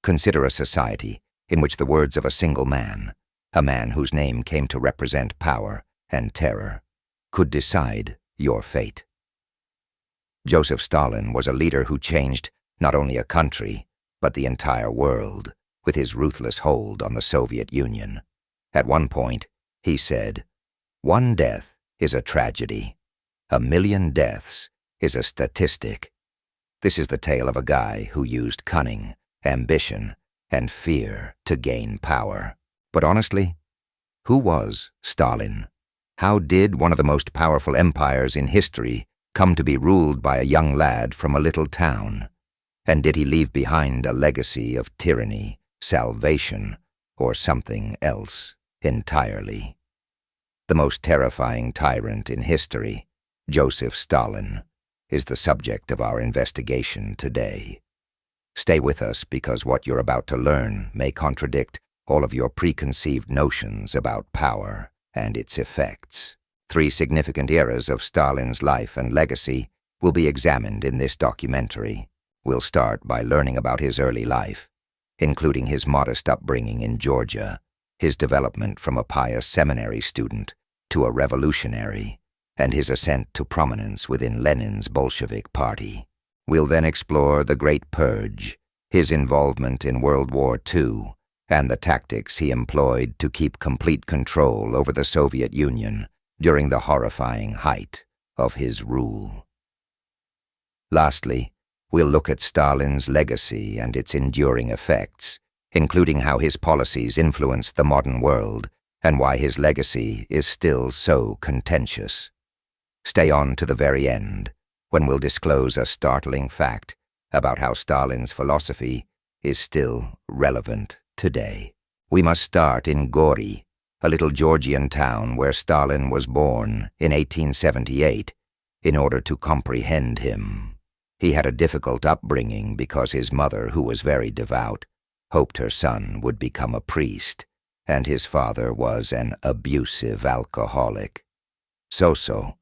Consider a society in which the words of a single man, a man whose name came to represent power and terror, could decide your fate. Joseph Stalin was a leader who changed not only a country, but the entire world with his ruthless hold on the Soviet Union. At one point, he said, "One death is a tragedy. 1,000,000 deaths is a statistic." This is the tale of a guy who used cunning, ambition, and fear to gain power. But honestly, who was Stalin? How did one of the most powerful empires in history come to be ruled by a young lad from a little town? And did he leave behind a legacy of tyranny, salvation, or something else entirely? The most terrifying tyrant in history, Joseph Stalin, is the subject of our investigation today. Stay with us because what you're about to learn may contradict all of your preconceived notions about power and its effects. 3 significant eras of Stalin's life and legacy will be examined in this documentary. We'll start by learning about his early life, including his modest upbringing in Georgia, his development from a pious seminary student to a revolutionary, and his ascent to prominence within Lenin's Bolshevik Party. We'll then explore the Great Purge, his involvement in World War II, and the tactics he employed to keep complete control over the Soviet Union during the horrifying height of his rule. Lastly, we'll look at Stalin's legacy and its enduring effects, including how his policies influenced the modern world and why his legacy is still so contentious. Stay on to the very end, when we'll disclose a startling fact about how Stalin's philosophy is still relevant today. We must start in Gori, a little Georgian town where Stalin was born in 1878, in order to comprehend him. He had a difficult upbringing because his mother, who was very devout, hoped her son would become a priest, and his father was an abusive alcoholic. Soso,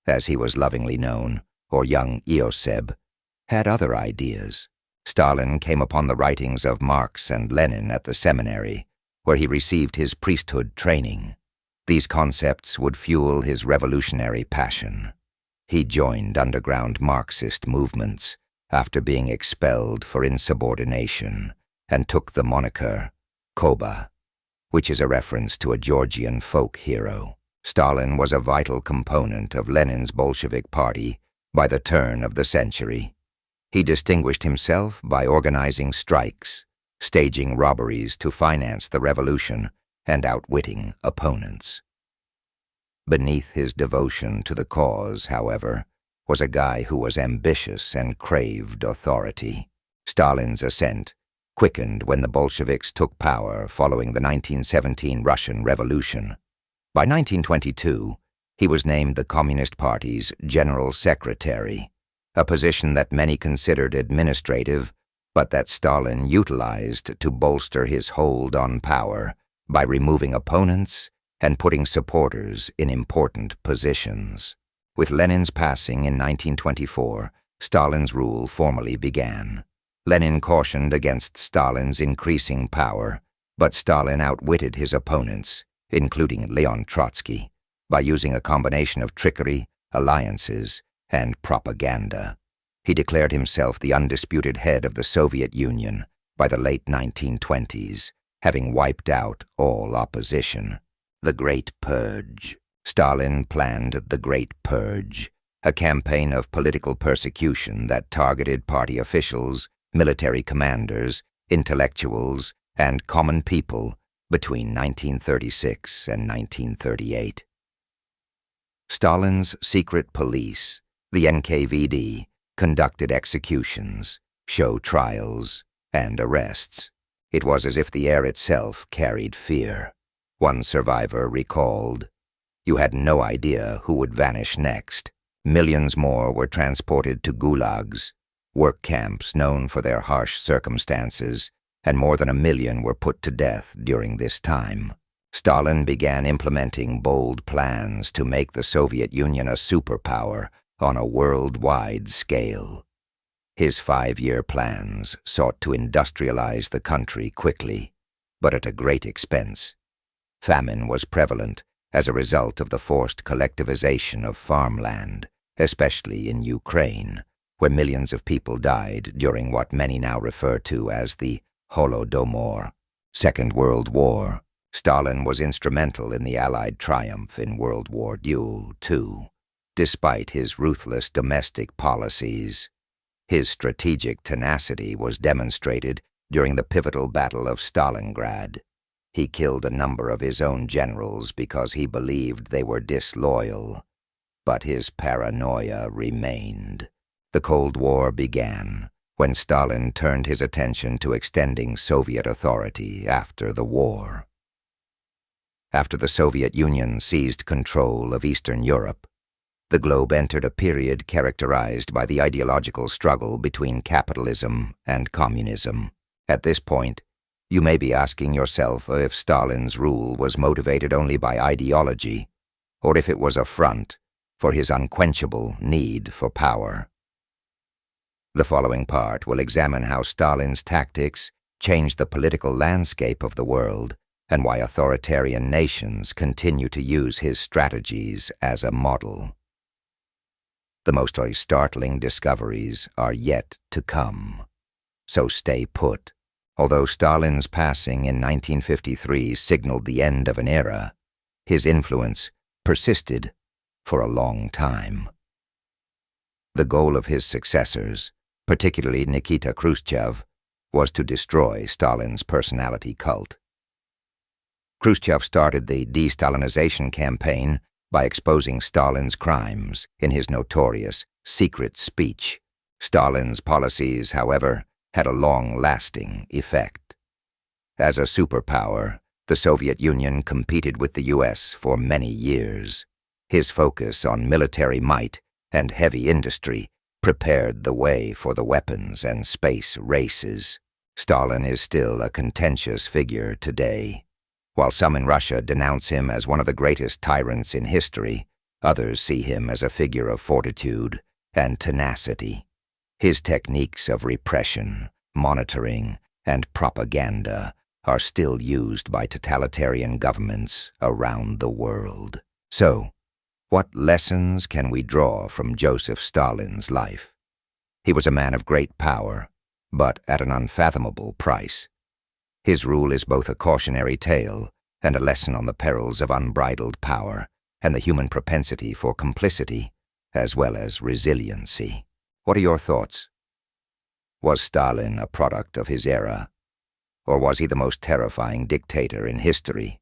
as he was lovingly known, or young Ioseb, had other ideas. Stalin came upon the writings of Marx and Lenin at the seminary, where he received his priesthood training. These concepts would fuel his revolutionary passion. He joined underground Marxist movements after being expelled for insubordination and took the moniker Koba, which is a reference to a Georgian folk hero. Stalin was a vital component of Lenin's Bolshevik Party by the turn of the century. He distinguished himself by organizing strikes, staging robberies to finance the revolution, and outwitting opponents. Beneath his devotion to the cause, however, was a guy who was ambitious and craved authority. Stalin's ascent quickened when the Bolsheviks took power following the 1917 Russian Revolution. By 1922, he was named the Communist Party's General Secretary, a position that many considered administrative, but that Stalin utilized to bolster his hold on power by removing opponents and putting supporters in important positions. With Lenin's passing in 1924, Stalin's rule formally began. Lenin cautioned against Stalin's increasing power, but Stalin outwitted his opponents, including Leon Trotsky, by using a combination of trickery, alliances, and propaganda. He declared himself the undisputed head of the Soviet Union by the late 1920s, having wiped out all opposition. The Great Purge. Stalin planned the Great Purge, a campaign of political persecution that targeted party officials, military commanders, intellectuals, and common people between 1936 and 1938. Stalin's secret police, the NKVD, conducted executions, show trials, and arrests. It was as if the air itself carried fear. One survivor recalled, "You had no idea who would vanish next." Millions more were transported to gulags, work camps known for their harsh circumstances, and more than 1 million were put to death during this time. Stalin began implementing bold plans to make the Soviet Union a superpower on a worldwide scale. His 5-year plans sought to industrialize the country quickly, but at a great expense. Famine was prevalent as a result of the forced collectivization of farmland, especially in Ukraine, where millions of people died during what many now refer to as the Holodomor. Second World War. Stalin was instrumental in the Allied triumph in World War II, despite his ruthless domestic policies. His strategic tenacity was demonstrated during the pivotal Battle of Stalingrad. He killed a number of his own generals because he believed they were disloyal, but his paranoia remained. The Cold War began when Stalin turned his attention to extending Soviet authority after the war. After the Soviet Union seized control of Eastern Europe, the globe entered a period characterized by the ideological struggle between capitalism and communism. At this point, you may be asking yourself if Stalin's rule was motivated only by ideology, or if it was a front for his unquenchable need for power. The following part will examine how Stalin's tactics changed the political landscape of the world and why authoritarian nations continue to use his strategies as a model. The most startling discoveries are yet to come, so stay put. Although Stalin's passing in 1953 signaled the end of an era, his influence persisted for a long time. The goal of his successors, particularly Nikita Khrushchev, was to destroy Stalin's personality cult. Khrushchev started the de-Stalinization campaign by exposing Stalin's crimes in his notorious secret speech. Stalin's policies, however, had a long-lasting effect. As a superpower, the Soviet Union competed with the U.S. for many years. His focus on military might and heavy industry prepared the way for the weapons and space races. Stalin is still a contentious figure today. While some in Russia denounce him as one of the greatest tyrants in history, others see him as a figure of fortitude and tenacity. His techniques of repression, monitoring, and propaganda are still used by totalitarian governments around the world. So, what lessons can we draw from Joseph Stalin's life? He was a man of great power, but at an unfathomable price. His rule is both a cautionary tale and a lesson on the perils of unbridled power and the human propensity for complicity, as well as resiliency. What are your thoughts? Was Stalin a product of his era? Or was he the most terrifying dictator in history?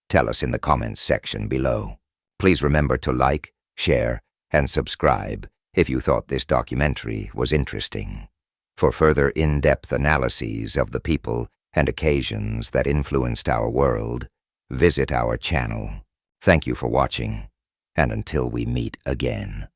Tell us in the comments section below. Please remember to like, share, and subscribe if you thought this documentary was interesting. For further in-depth analyses of the people and occasions that influenced our world, visit our channel. Thank you for watching, and until we meet again.